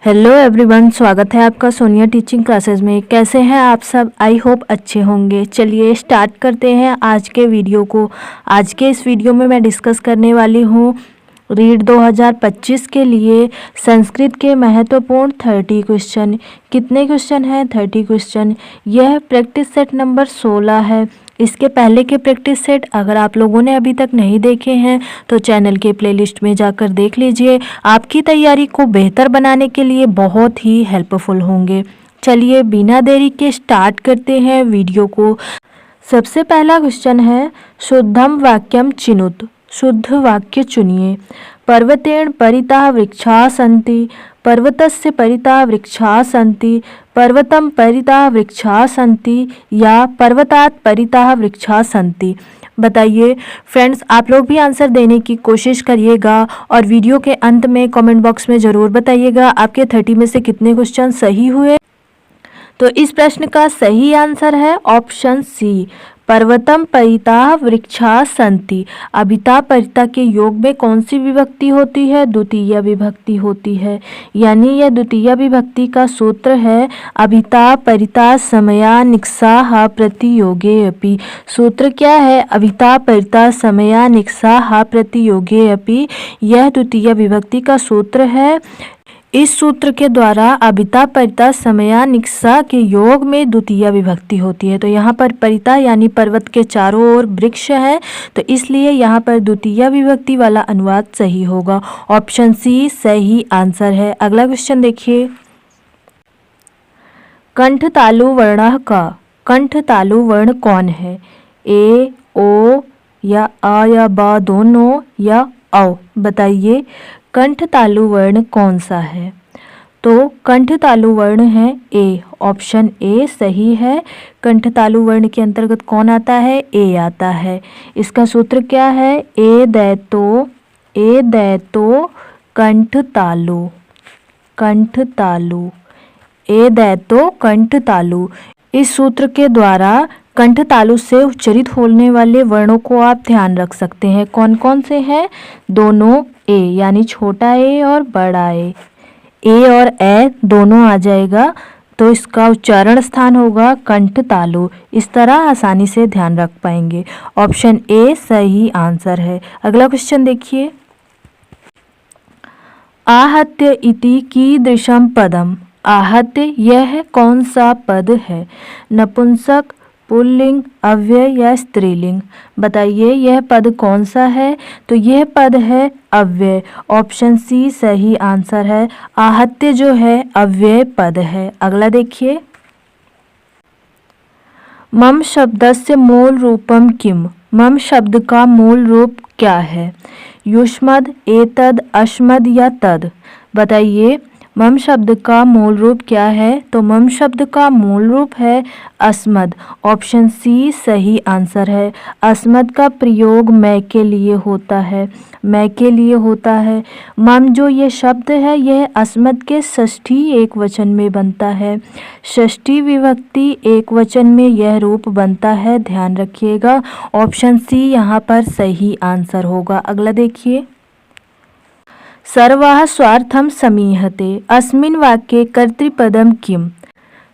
Hello everyone, स्वागत है आपका सोनिया टीचिंग क्लासेस में। कैसे हैं आप सब? आई होप अच्छे होंगे। चलिए स्टार्ट करते हैं आज के वीडियो को। आज के इस वीडियो में मैं डिस्कस करने वाली हूँ रीड 2025 के लिए संस्कृत के महत्वपूर्ण 30 क्वेश्चन। कितने क्वेश्चन हैं? 30 क्वेश्चन। यह प्रैक्टिस सेट नंबर 16 है। इसके पहले के प्रैक्टिस सेट अगर आप लोगों ने अभी तक नहीं देखे हैं तो चैनल के प्लेलिस्ट में जाकर देख लीजिए। आपकी तैयारी को बेहतर बनाने के लिए बहुत ही हेल्पफुल होंगे। चलिए बिना देरी के स्टार्ट करते हैं वीडियो को। सबसे पहला क्वेश्चन है, शुद्धम वाक्यम चिनुत। शुद्ध वाक्य चुनिए। पर्वतेन परितः वृक्षाः सन्ति। पर्वतस्य परितः वृक्षाः सन्ति। पर्वतं परितः वृक्षाः सन्ति या पर्वतात् परितः वृक्षाः सन्ति। बताइए फ्रेंड्स, आप लोग भी आंसर देने की कोशिश करिएगा और वीडियो के अंत में कमेंट बॉक्स में ज़रूर बताइएगा आपके 30 में से कितने क्वेश्चन सही हुए। तो इस प्रश्न का सही आंसर है ऑप्शन सी, पर्वतम परितः वृक्षाः सन्ति। अभिता परिता के योग में कौन सी विभक्ति होती है? द्वितीय विभक्ति होती है, यानी यह द्वितीय विभक्ति का सूत्र है अभिता परिता समया निक्साः प्रतियोगे अपि। सूत्र क्या है? अभिता परिता समया निक्साः प्रतियोगे अपि। यह द्वितीय विभक्ति का सूत्र है। इस सूत्र के द्वारा अभिता परिता समया निक्सा के योग में द्वितीय विभक्ति होती है। तो यहाँ पर परिता यानी पर्वत के चारों ओर वृक्ष है, तो इसलिए यहाँ पर द्वितीय विभक्ति वाला अनुवाद सही होगा। ऑप्शन सी सही आंसर है। अगला क्वेश्चन देखिए, कंठ तालु वर्णः का। कंठ तालु वर्ण कौन है? ए, ओ या आ या बा दोनों या औ? बताइए कंठ तालु वर्ण कौन सा है? तो कंठ तालु वर्ण है ए। ऑप्शन ए सही है। कंठ तालु वर्ण के अंतर्गत कौन आता है? ए आता है। इसका सूत्र क्या है? ए दैतो कंठ तालु। कंठ तालु, ए दैतो कंठ तालु। इस सूत्र के द्वारा कंठ तालु से उच्चरित होने वाले वर्णों को आप ध्यान रख सकते हैं। कौन कौन से हैं? दोनों ए, यानी छोटा ए और बड़ा ए। ए और ए दोनों आ जाएगा, तो इसका उच्चारण स्थान होगा कंठ तालु। इस तरह आसानी से ध्यान रख पाएंगे। ऑप्शन ए सही आंसर है। अगला क्वेश्चन देखिए, आहत्य इति कीदृशम पदम। आहत्य यह कौन सा पद है? नपुंसक, पुल्लिंग, अव्यय या स्त्रीलिंग? बताइए यह पद कौन सा है? तो यह पद है अव्यय। ऑप्शन सी सही आंसर है। आहत्य जो है अव्यय पद है। अगला देखिए, मम शब्दस्य मूल रूपम किम। मम शब्द का मूल रूप क्या है? युष्मद्, एतद्, अस्मद् या तद्? बताइए मम शब्द का मूल रूप क्या है? तो मम शब्द का मूल रूप है अस्मद्। ऑप्शन सी सही आंसर है। अस्मद् का प्रयोग मैं के लिए होता है। मैं के लिए होता है। मम जो ये शब्द है यह अस्मद् के षष्ठी एक वचन में बनता है। षष्ठी विभक्ति एक वचन में यह रूप बनता है, ध्यान रखिएगा। ऑप्शन सी यहाँ पर सही आंसर होगा। अगला देखिए, सर्वाः स्वार्थम समीहते। अस्मिन् वाक्ये कर्तृपदम किम।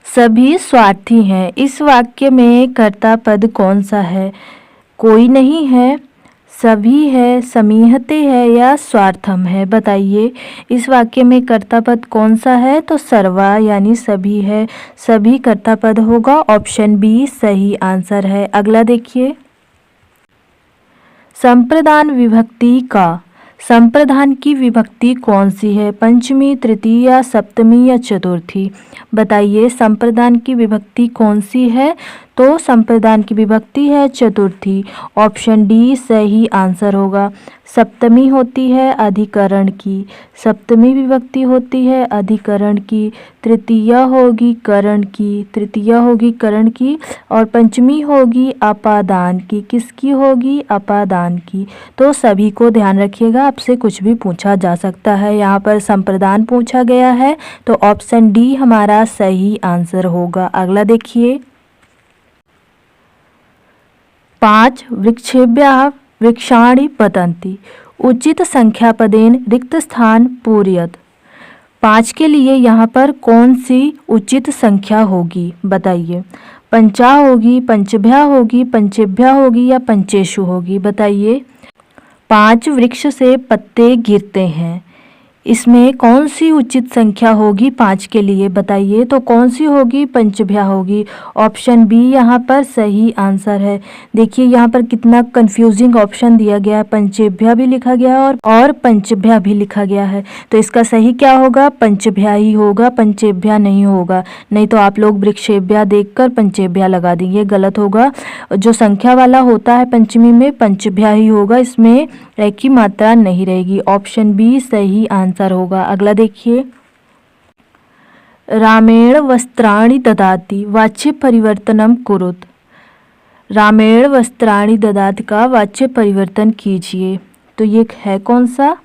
सभी स्वार्थी हैं। इस वाक्य में कर्ता पद कौन सा है? कोई नहीं है, सभी है, समीहते है या स्वार्थम है? बताइए इस वाक्य में कर्ता पद कौन सा है? तो सर्वा यानी सभी है। सभी कर्ता पद होगा। ऑप्शन बी सही आंसर है। अगला देखिए, संप्रदान विभक्ति का। संप्रदान की विभक्ति कौन सी है? पंचमी, तृतीया, सप्तमी या चतुर्थी? बताइए संप्रदान की विभक्ति कौन सी है? तो संप्रदान की विभक्ति है चतुर्थी। ऑप्शन डी सही आंसर होगा। सप्तमी होती है अधिकरण की। सप्तमी विभक्ति होती है अधिकरण की। तृतीया होगी करण की। तृतीया होगी करण की। और पंचमी होगी अपादान की। किसकी होगी? अपादान की। तो सभी को ध्यान रखिएगा, आपसे कुछ भी पूछा जा सकता है। यहाँ पर संप्रदान पूछा गया है, तो ऑप्शन डी हमारा सही आंसर होगा। अगला देखिए, 5 वृक्षेभ्यः वृक्षाणि पतन्ति। उचित संख्यापदेन रिक्त स्थान पूरयत। 5 के लिए यहाँ पर कौन सी उचित संख्या होगी बताइए। पंचा होगी, पंचभ्या होगी, पंचेभ्या होगी या पंचेषु होगी बताइए। 5 वृक्ष से पत्ते गिरते हैं, इसमें कौन सी उचित संख्या होगी 5 के लिए बताइए। तो कौन सी होगी, पंचभ्या होगी। ऑप्शन बी यहाँ पर सही आंसर है। देखिए यहाँ पर कितना कंफ्यूजिंग ऑप्शन दिया गया है, पंचेभ्या भी लिखा गया है और पंचभ्या भी लिखा गया है। तो इसका सही क्या होगा, पंचभ्या ही होगा, पंचेभ्या नहीं होगा। नहीं तो आप लोग वृक्षेभ्या देखकर पंचेभ्या लगा देंगे, गलत होगा। जो संख्या वाला होता है पंचमी में पंचभ्या ही होगा, इसमें एक की मात्रा नहीं रहेगी। ऑप्शन बी सही आंसर होगा। अगला देखिए, रामेण वस्त्राणि ददाति वाच्य परिवर्तनम कुरुत। रामेण वस्त्राणि ददाति का वाच्य परिवर्तन कीजिए। तो ये है कौन सा,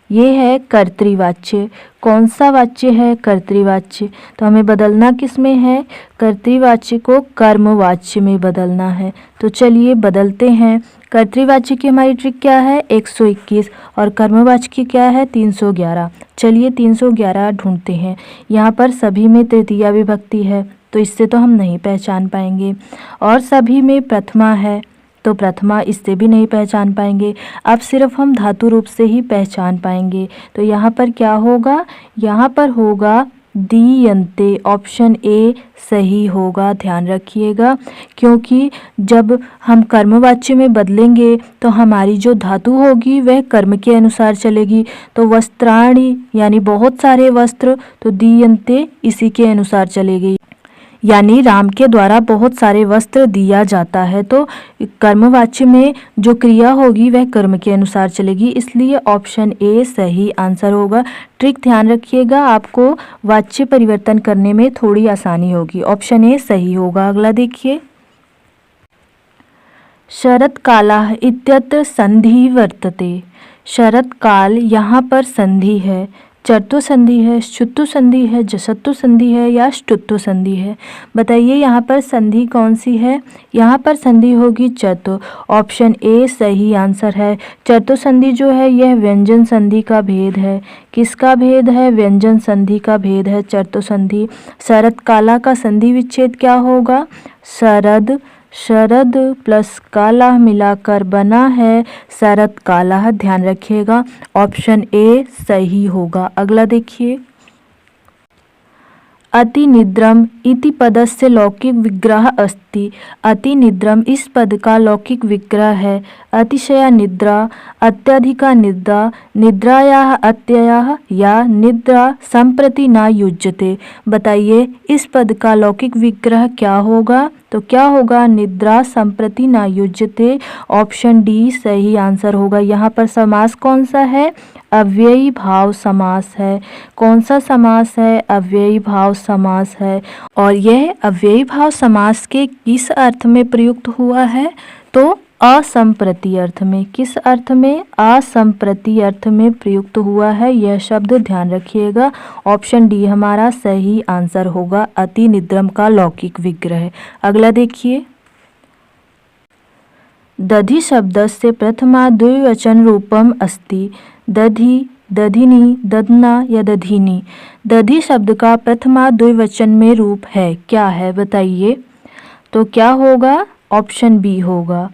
ये है कर्तृवाच्य। कौन सा वाच्य है, कर्तृवाच्य। तो हमें बदलना किस में है, कर्तृवाच्य को कर्मवाच्य में बदलना है। तो चलिए बदलते हैं। कर्तृवाच्य की हमारी ट्रिक क्या है, 121 और कर्मवाच्य की क्या है, 311। चलिए 311 ढूंढते हैं। यहाँ पर सभी में तृतीया विभक्ति है तो इससे तो हम नहीं पहचान पाएंगे, और सभी में प्रथमा है तो प्रथमा इससे भी नहीं पहचान पाएंगे। अब सिर्फ हम धातु रूप से ही पहचान पाएंगे। तो यहाँ पर क्या होगा, यहाँ पर होगा दीयन्ते। ऑप्शन ए सही होगा, ध्यान रखिएगा, क्योंकि जब हम कर्मवाच्य में बदलेंगे तो हमारी जो धातु होगी वह कर्म के अनुसार चलेगी। तो वस्त्राणि यानी बहुत सारे वस्त्र, तो दीयन्ते इसी के अनुसार चलेगी, यानी राम के द्वारा बहुत सारे वस्त्र दिया जाता है। तो कर्मवाच्य में जो क्रिया होगी वह कर्म के अनुसार चलेगी, इसलिए ऑप्शन ए सही आंसर होगा। ट्रिक ध्यान रखिएगा, आपको वाच्य परिवर्तन करने में थोड़ी आसानी होगी। ऑप्शन ए सही होगा। अगला देखिए, शरत कालः इत्यत्र संधि वर्तते। शरत काल यहाँ पर संधि है, चर्तु संधि है, श्चुत्तु संधि है, जसत्तु संधि है या ष्टुत्तु संधि है। बताइए यहाँ पर संधि कौन सी है, यहाँ पर संधि होगी चर्तु। ऑप्शन ए सही आंसर है। चर्तु संधि जो है यह व्यंजन संधि का भेद है। किसका भेद है, व्यंजन संधि का भेद है चर्तु संधि। शरद काला का संधि विच्छेद क्या होगा, शरद, शरद प्लस काला मिलाकर बना है शरद काला, ध्यान रखिएगा। ऑप्शन ए सही होगा। अगला देखिए, अतिनिद्रम इति पदस्य लौकिक विग्रह अस्ति। अतिनिद्रम इस पद का लौकिक विग्रह है। अतिशया निद्रा, अत्यधिका निद्रा, निद्रायाः अत्ययः या निद्रा संप्रति न युज्यते। बताइए इस पद का लौकिक विग्रह क्या होगा, तो क्या होगा, निद्रा संप्रति न युज्यते। ऑप्शन डी सही आंसर होगा। यहाँ पर समास कौन सा है, अव्ययी भाव समास है। कौन सा समास है, अव्ययी भाव समास है। और यह अव्ययी भाव समास के किस अर्थ में प्रयुक्त हुआ है, तो असंप्रति अर्थ में। किस अर्थ में, असंप्रति अर्थ में प्रयुक्त हुआ है यह शब्द, ध्यान रखिएगा। ऑप्शन डी हमारा सही आंसर होगा, अति निद्रम का लौकिक विग्रह। अगला देखिए, दधि शब्दस्य प्रथमा द्विवचन रूपम अस्ति। दधि, दधिनी, दधना या दधिनी। दधि शब्द का प्रथमा द्विवचन में रूप है, क्या है बताइए। तो क्या होगा, ऑप्शन बी होगा।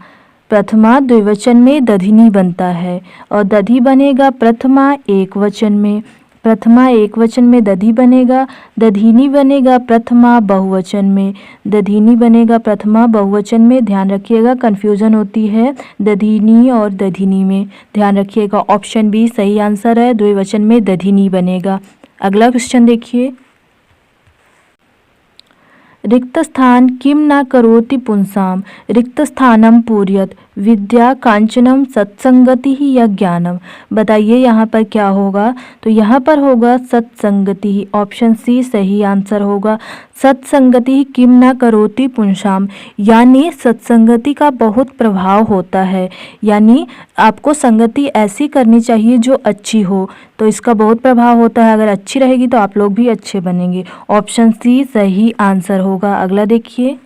प्रथमा द्विवचन में दधिनी बनता है और दधि बनेगा प्रथमा एक वचन में। प्रथमा एक वचन में दधि बनेगा, दधिनी बनेगा प्रथमा बहुवचन में। दधिनी बनेगा प्रथमा बहुवचन में, ध्यान रखिएगा, कन्फ्यूजन होती है दधिनी और दधिनी में, ध्यान रखिएगा। ऑप्शन बी सही आंसर है, द्विवचन में दधिनी बनेगा। अगला क्वेश्चन देखिए, रिक्त स्थान किम न करोति पुंसाम। रिक्त स्थानम पूर्यत विद्या कांचनम सत्संगति ही या ज्ञानम। बताइए यहाँ पर क्या होगा, तो यहाँ पर होगा सत्संगति ही। ऑप्शन सी सही आंसर होगा। सत्संगति ही किम न करोति पुंसाम, यानी सत्संगति का बहुत प्रभाव होता है, यानी आपको संगति ऐसी करनी चाहिए जो अच्छी हो, तो इसका बहुत प्रभाव होता है। अगर अच्छी रहेगी तो आप लोग भी अच्छे बनेंगे। ऑप्शन सी सही आंसर होगा। अगला देखिए,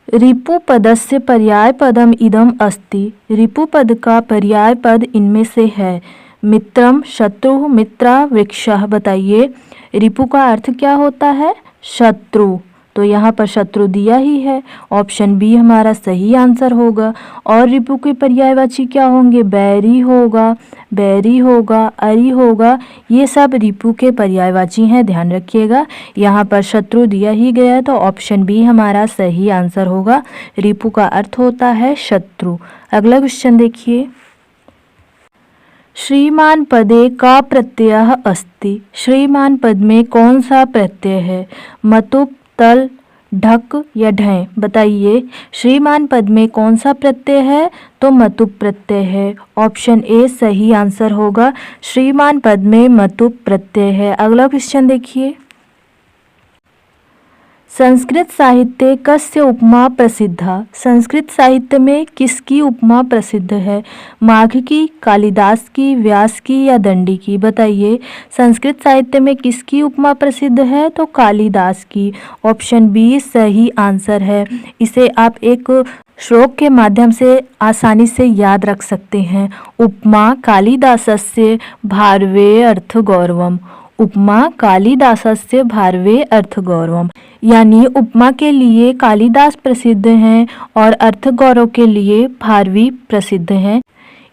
रिपु पदस्य पर्याय पदम इदम अस्ति। रिपु पद का पर्याय पद इनमें से है। मित्रम शत्रु, मित्रा वृक्षः। बताइए रिपु का अर्थ क्या होता है? शत्रु। तो यहाँ पर शत्रु दिया ही है, ऑप्शन बी हमारा सही आंसर होगा। और रिपु के पर्यायवाची क्या होंगे? बैरी होगा, बैरी होगा, अरि होगा, ये सब रिपु के पर्यायवाची हैं, ध्यान रखिएगा। यहाँ पर शत्रु दिया ही गया है, तो ऑप्शन बी हमारा सही आंसर होगा। रिपु का अर्थ होता है शत्रु। अगला क्वेश्चन देखिए, श्रीमान पदे का प्रत्यय अस्ति। श्रीमान पद में कौन सा प्रत्यय है? मतुप, तल, ढक या ढय। बताइए श्रीमान पद में कौन सा प्रत्यय है? तो मतुप प्रत्यय है, ऑप्शन ए सही आंसर होगा। श्रीमान पद में मतुप प्रत्यय है। अगला क्वेश्चन देखिए, संस्कृत साहित्य कस्य उपमा प्रसिद्धा। संस्कृत साहित्य में किसकी उपमा प्रसिद्ध है? माघ की, कालिदास की, व्यास की या दंडी की। बताइए संस्कृत साहित्य में किसकी उपमा प्रसिद्ध है? तो कालिदास की, ऑप्शन बी सही आंसर है। इसे आप एक श्लोक के माध्यम से आसानी से याद रख सकते हैं। उपमा कालिदासस्य भारवे अर्थ गौरवम। उपमा कालिदासस्य भारवे अर्थ गौरवम, यानी उपमा के लिए कालिदास प्रसिद्ध हैं और अर्थ गौरव के लिए भारवी प्रसिद्ध हैं।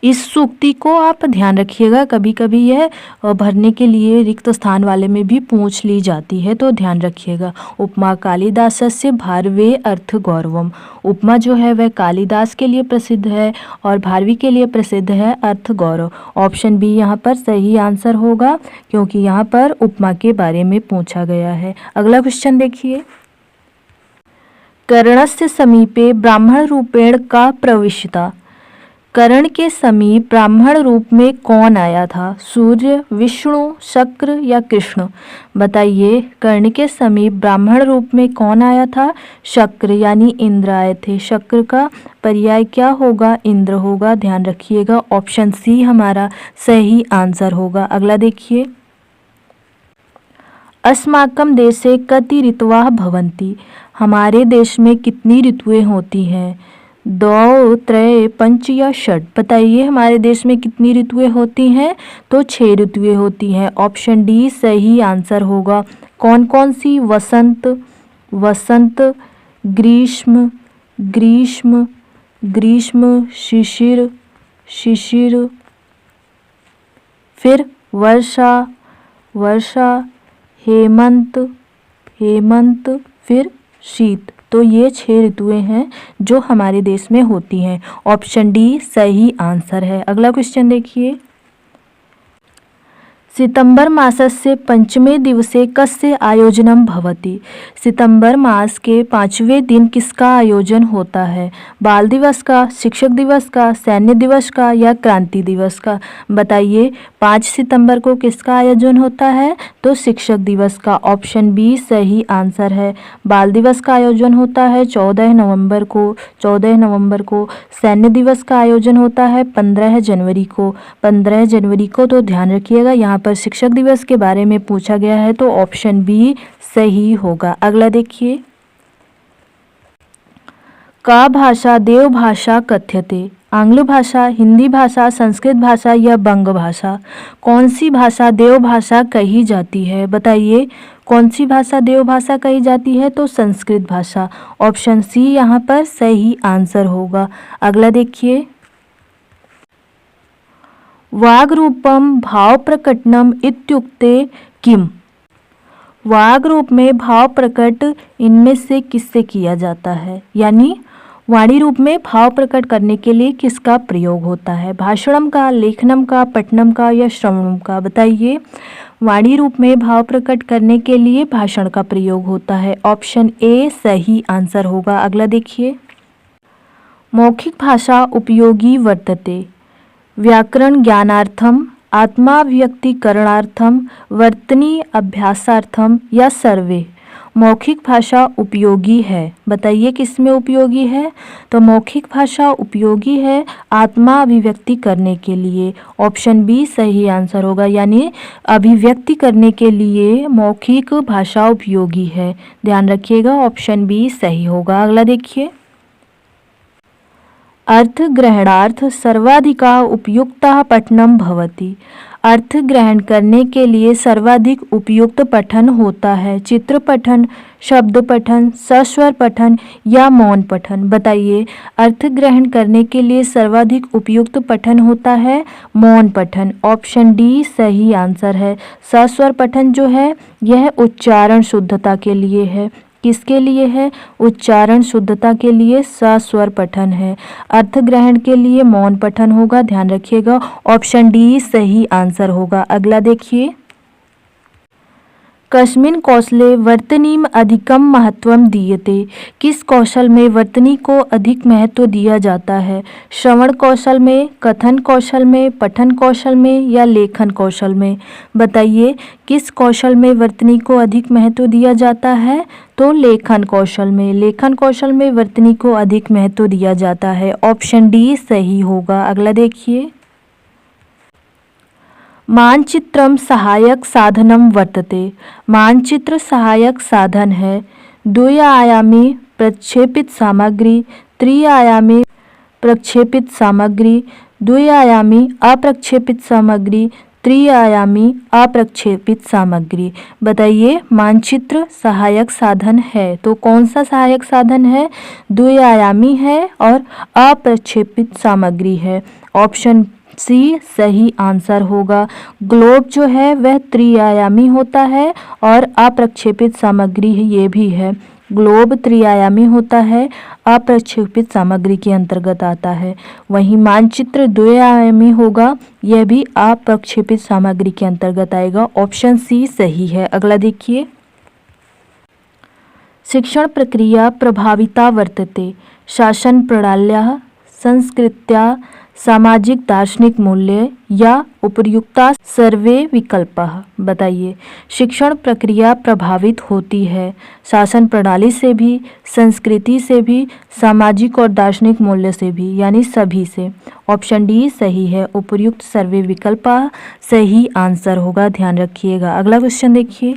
इस सूक्ति को आप ध्यान रखिएगा, कभी कभी यह भरने के लिए रिक्त स्थान वाले में भी पूछ ली जाती है, तो ध्यान रखिएगा। उपमा कालिदासस्य भारवे अर्थ गौरवम। उपमा जो है वह कालिदास के लिए प्रसिद्ध है और भारवी के लिए प्रसिद्ध है अर्थ गौरव। ऑप्शन बी यहाँ पर सही आंसर होगा, क्योंकि यहाँ पर उपमा के बारे में पूछा गया है। अगला क्वेश्चन देखिए, कर्णस्य समीपे ब्राह्मण रूपेण का प्रविष्टा। कर्ण के समीप ब्राह्मण रूप में कौन आया था? सूर्य, विष्णु, शक्र या कृष्ण। बताइए कर्ण के समीप ब्राह्मण रूप में कौन आया था? शक्र यानी इंद्र आए थे। शक्र का पर्याय क्या होगा? इंद्र होगा, ध्यान रखिएगा। ऑप्शन सी हमारा सही आंसर होगा। अगला देखिए, अस्माकं देशे कति ऋतवः भवन्ति। हमारे देश में कितनी ऋतुएं होती हैं? 2, 3, 5 या 6। बताइए हमारे देश में कितनी ऋतुएं होती हैं? तो 6 ऋतुएं होती हैं, ऑप्शन डी सही आंसर होगा। कौन कौन सी? वसंत, वसंत, ग्रीष्म, ग्रीष्म, ग्रीष्म, शिशिर, शिशिर, फिर वर्षा, वर्षा, हेमंत, हेमंत, फिर शीत। तो ये 6 ऋतुएं हैं जो हमारे देश में होती हैं, ऑप्शन डी सही आंसर है। अगला क्वेश्चन देखिए, सितंबर मासस्य पंचमे दिवसे कस्य आयोजनम भवति। सितंबर मास के 5वें दिन किसका आयोजन होता है? बाल दिवस का, शिक्षक दिवस का, सैन्य दिवस का या क्रांति दिवस का। बताइए 5 सितंबर को किसका आयोजन होता है? तो शिक्षक दिवस का, ऑप्शन बी सही आंसर है। बाल दिवस का आयोजन होता है 14 नवंबर को, 14 नवंबर को। सैन्य दिवस का आयोजन होता है 15 जनवरी को, 15 जनवरी को। तो ध्यान रखिएगा यहाँ पर शिक्षक दिवस के बारे में पूछा गया है, तो ऑप्शन बी सही होगा। अगला देखिए, का भाषा देव भाषा कथ्यते। आंग्ल भाषा, हिंदी भाषा, संस्कृत भाषा या बंग भाषा। कौन सी भाषा देव भाषा कही जाती है? बताइए कौन सी भाषा देव भाषा कही जाती है? तो संस्कृत भाषा, ऑप्शन सी यहाँ पर सही आंसर होगा। अगला देखिए, वाग रूपम भाव प्रकटनम इत्युक्ते किम। वाग रूप में भाव प्रकट इनमें से किससे किया जाता है? यानी वाणी रूप में भाव प्रकट करने के लिए किसका प्रयोग होता है? भाषणम का, लेखनम का, पठनम का या श्रवणम का। बताइए वाणी रूप में भाव प्रकट करने के लिए भाषण का प्रयोग होता है, ऑप्शन ए सही आंसर होगा। अगला देखिए, मौखिक भाषा उपयोगी वर्तते। व्याकरण ज्ञानार्थम, आत्माव्यक्तिकरणार्थम, वर्तनी अभ्यासार्थम या सर्वे। मौखिक भाषा उपयोगी है, बताइए किस में उपयोगी है? तो मौखिक भाषा उपयोगी है आत्मा अभिव्यक्ति करने के लिए, ऑप्शन बी सही आंसर होगा। यानी अभिव्यक्ति करने के लिए मौखिक भाषा उपयोगी है, ध्यान रखिएगा, ऑप्शन बी सही होगा। अगला देखिए, अर्थ ग्रहणार्थ सर्वाधिका उपयुक्तः पठनम भवति। अर्थ ग्रहण करने के लिए सर्वाधिक उपयुक्त पठन होता है चित्र पठन, शब्द पठन, सस्वर पठन या मौन पठन। बताइए, अर्थ ग्रहण करने के लिए सर्वाधिक उपयुक्त पठन होता है मौन पठन। ऑप्शन डी सही आंसर है। सस्वर पठन जो है यह उच्चारण शुद्धता के लिए है। किसके लिए है? उच्चारण शुद्धता के लिए सस्वर पठन है। अर्थ ग्रहण के लिए मौन पठन होगा, ध्यान रखिएगा। ऑप्शन डी सही आंसर होगा। अगला देखिए, कस्मिन् कौशले वर्तनीम अधिकम महत्वम दीयते। किस कौशल में वर्तनी को अधिक महत्व दिया जाता है? श्रवण कौशल में, कथन कौशल में, पठन कौशल में या लेखन कौशल में? बताइए, किस कौशल में वर्तनी को अधिक महत्व दिया जाता है? तो लेखन कौशल में। लेखन कौशल में वर्तनी को अधिक महत्व दिया जाता है। ऑप्शन डी सही होगा। अगला देखिए, मानचित्रम सहायक साधनम वर्तते। मानचित्र सहायक साधन है। द्विआयामी प्रक्षेपित सामग्री, त्रिआयामी प्रक्षेपित सामग्री, द्विआयामी अप्रक्षेपित सामग्री, त्रिआयामी अप्रक्षेपित सामग्री। बताइए, मानचित्र सहायक साधन है तो कौन सा सहायक साधन है? द्विआयामी है और अप्रक्षेपित सामग्री है। ऑप्शन सी सही आंसर होगा। ग्लोब जो है वह त्रिआयामी होता है और अप्रक्षेपित सामग्री ये भी है। ग्लोब त्रिआयामी होता है, अप्रक्षेपित सामग्री के अंतर्गत आता है। वहीं मानचित्र द्विआयामी होगा, यह भी अप्रक्षेपित सामग्री के अंतर्गत आएगा। ऑप्शन सी सही है। अगला देखिए, शिक्षण प्रक्रिया प्रभाविता वर्तते। शासन प्रणाल्याः, संस्कृत्या, सामाजिक दार्शनिक मूल्य या उपर्युक्ता सर्वे विकल्पः। बताइए, शिक्षण प्रक्रिया प्रभावित होती है शासन प्रणाली से भी, संस्कृति से भी, सामाजिक और दार्शनिक मूल्य से भी, यानी सभी से। ऑप्शन डी सही है। उपर्युक्त सर्वे विकल्प सही आंसर होगा, ध्यान रखिएगा। अगला क्वेश्चन देखिए,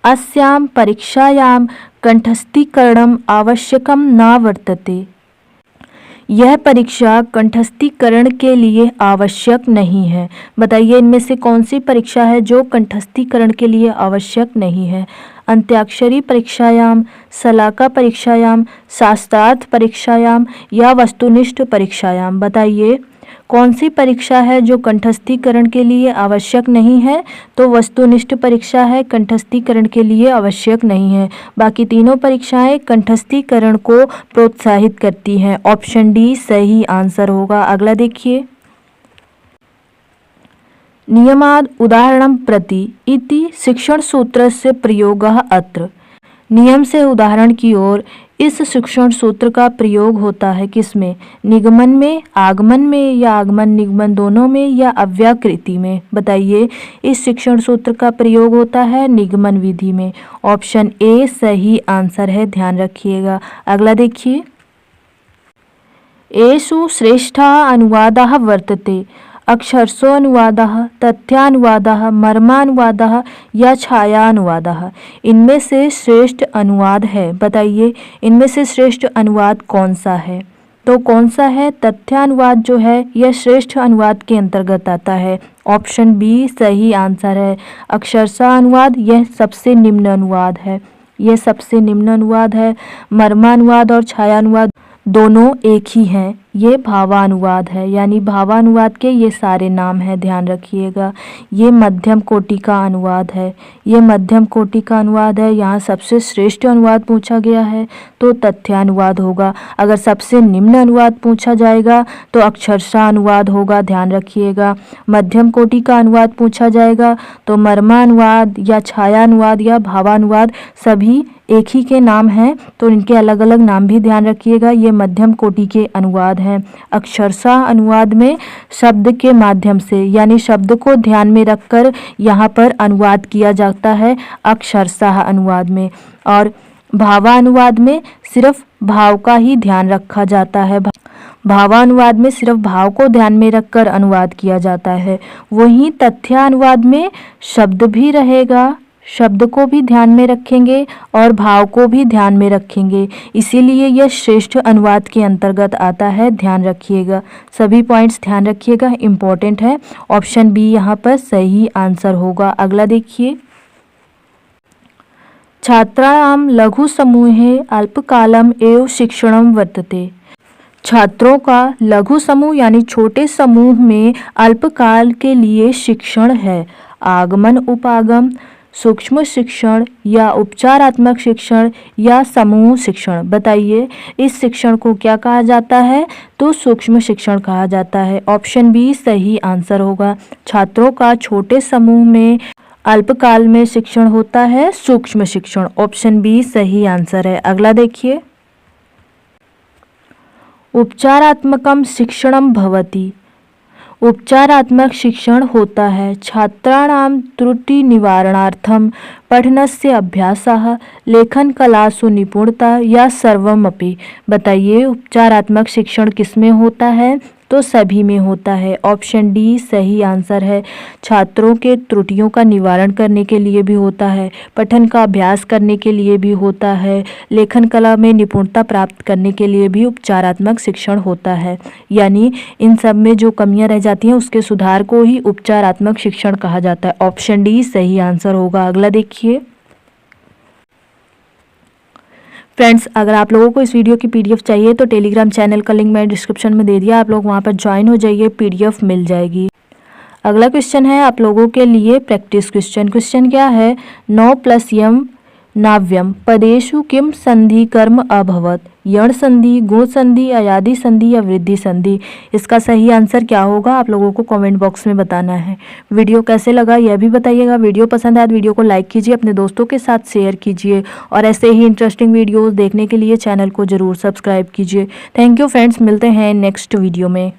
अस्याम परीक्षायाम कंठस्थीकरणम आवश्यकम न वर्तते। यह परीक्षा कंठस्थीकरण के लिए आवश्यक नहीं है। बताइए, इनमें से कौन सी परीक्षा है जो कंठस्थीकरण के लिए आवश्यक नहीं है? अंत्याक्षरी परीक्षायाम, शलाका परीक्षायाम, शास्त्रार्थ परीक्षायाम या वस्तुनिष्ठ परीक्षायाम? बताइए, कौन सी परीक्षा है जो कंठस्थीकरण के लिए आवश्यक नहीं है? तो वस्तुनिष्ठ परीक्षा है, कंठस्थीकरण के लिए आवश्यक नहीं है। बाकी तीनों परीक्षाएं कंठस्थीकरण को प्रोत्साहित करती हैं। ऑप्शन डी सही आंसर होगा। अगला देखिए, नियमाद उदाहरणं प्रति इति शिक्षण सूत्रस्य प्रयोगः अत्र। नियम से उदाहरण की ओर इस शिक्षण सूत्र का प्रयोग होता है किसमें? निगमन में, आगमन में या आगमन निगमन दोनों में या अव्याकृति में? बताइए, इस शिक्षण सूत्र का प्रयोग होता है निगमन विधि में। ऑप्शन ए सही आंसर है, ध्यान रखिएगा। अगला देखिए, एषु श्रेष्ठः अनुवादः वर्तते। अक्षरशो अनुवादः, तथ्यानुवादः, मर्मानुवादः या छायानुवादः? इनमें से श्रेष्ठ अनुवाद है। बताइए, इनमें से श्रेष्ठ अनुवाद कौन सा है? तो कौन सा है? तथ्यानुवाद जो है यह श्रेष्ठ अनुवाद के अंतर्गत आता है। ऑप्शन बी सही आंसर है। अक्षरशः अनुवाद यह सबसे निम्न अनुवाद है, यह सबसे निम्न अनुवाद है। मर्मानुवाद और छायानुवाद दोनों एक ही हैं, ये भावानुवाद है, यानी भावानुवाद के ये सारे नाम हैं, ध्यान रखिएगा। ये मध्यम कोटि का अनुवाद है, ये मध्यम कोटि का अनुवाद है। यहाँ सबसे श्रेष्ठ अनुवाद पूछा गया है तो तथ्यानुवाद होगा। अगर सबसे निम्न अनुवाद पूछा जाएगा तो अक्षरशः अनुवाद होगा, ध्यान रखिएगा। मध्यम कोटि का अनुवाद पूछा जाएगा तो मर्मानुवाद या छायानुवाद या भावानुवाद सभी एक ही के नाम हैं, तो इनके अलग अलग नाम भी ध्यान रखिएगा। ये मध्यम कोटि के अनुवाद हैं। अक्षरशः अनुवाद में शब्द के माध्यम से, यानी शब्द को ध्यान में रखकर यहाँ पर अनुवाद किया जाता है अक्षरशः अनुवाद में। और भावानुवाद में सिर्फ भाव का ही ध्यान रखा जाता है। भावानुवाद में सिर्फ भाव को ध्यान में रखकर अनुवाद किया जाता है। वहीं तथ्यानुवाद में शब्द भी रहेगा, शब्द को भी ध्यान में रखेंगे और भाव को भी ध्यान में रखेंगे, इसीलिए यह श्रेष्ठ अनुवाद के अंतर्गत आता है। ध्यान रखिएगा, सभी पॉइंट्स ध्यान रखिएगा, इम्पोर्टेंट है। ऑप्शन बी यहाँ पर सही आंसर होगा। अगला देखिए, छात्राणां लघु समूहे अल्पकालम एवं शिक्षणम वर्तते। छात्रों का लघु समूह यानी छोटे समूह में अल्पकाल के लिए शिक्षण है। आगमन उपागम, सूक्ष्म शिक्षण या उपचारात्मक शिक्षण या समूह शिक्षण, बताइए इस शिक्षण को क्या कहा जाता है? तो सूक्ष्म शिक्षण कहा जाता है। ऑप्शन बी सही आंसर होगा। छात्रों का छोटे समूह में अल्पकाल में शिक्षण होता है सूक्ष्म शिक्षण। ऑप्शन बी सही आंसर है। अगला देखिए, उपचारात्मकम शिक्षणम भवति। उपचारात्मक शिक्षण होता है छात्राणां त्रुटि निवारणार्थम पठनस्य अभ्यासः लेखन कलासु निपुणता या सर्वमपि। बताइए उपचारात्मक शिक्षण किसमें होता है? तो सभी में होता है। ऑप्शन डी सही आंसर है। छात्रों के त्रुटियों का निवारण करने के लिए भी होता है, पठन का अभ्यास करने के लिए भी होता है, लेखन कला में निपुणता प्राप्त करने के लिए भी उपचारात्मक शिक्षण होता है। यानी इन सब में जो कमियां रह जाती हैं उसके सुधार को ही उपचारात्मक शिक्षण कहा जाता है। ऑप्शन डी सही आंसर होगा। अगला देखिए फ्रेंड्स, अगर आप लोगों को इस वीडियो की पीडीएफ चाहिए तो टेलीग्राम चैनल का लिंक मैंने डिस्क्रिप्शन में दे दिया, आप लोग वहां पर ज्वाइन हो जाइए, पीडीएफ मिल जाएगी। अगला क्वेश्चन है आप लोगों के लिए प्रैक्टिस क्वेश्चन। क्वेश्चन क्या है? 9 + यम नाव्यम पदेषु किम संधि कर्म अभवत? यण संधि, गुण संधि, अयादि संधि या वृद्धि संधि। इसका सही आंसर क्या होगा आप लोगों को कमेंट बॉक्स में बताना है। वीडियो कैसे लगा यह भी बताइएगा। वीडियो पसंद आया तो वीडियो को लाइक कीजिए, अपने दोस्तों के साथ शेयर कीजिए और ऐसे ही इंटरेस्टिंग वीडियोस देखने के लिए चैनल को ज़रूर सब्सक्राइब कीजिए। थैंक यू फ्रेंड्स, मिलते हैं नेक्स्ट वीडियो में।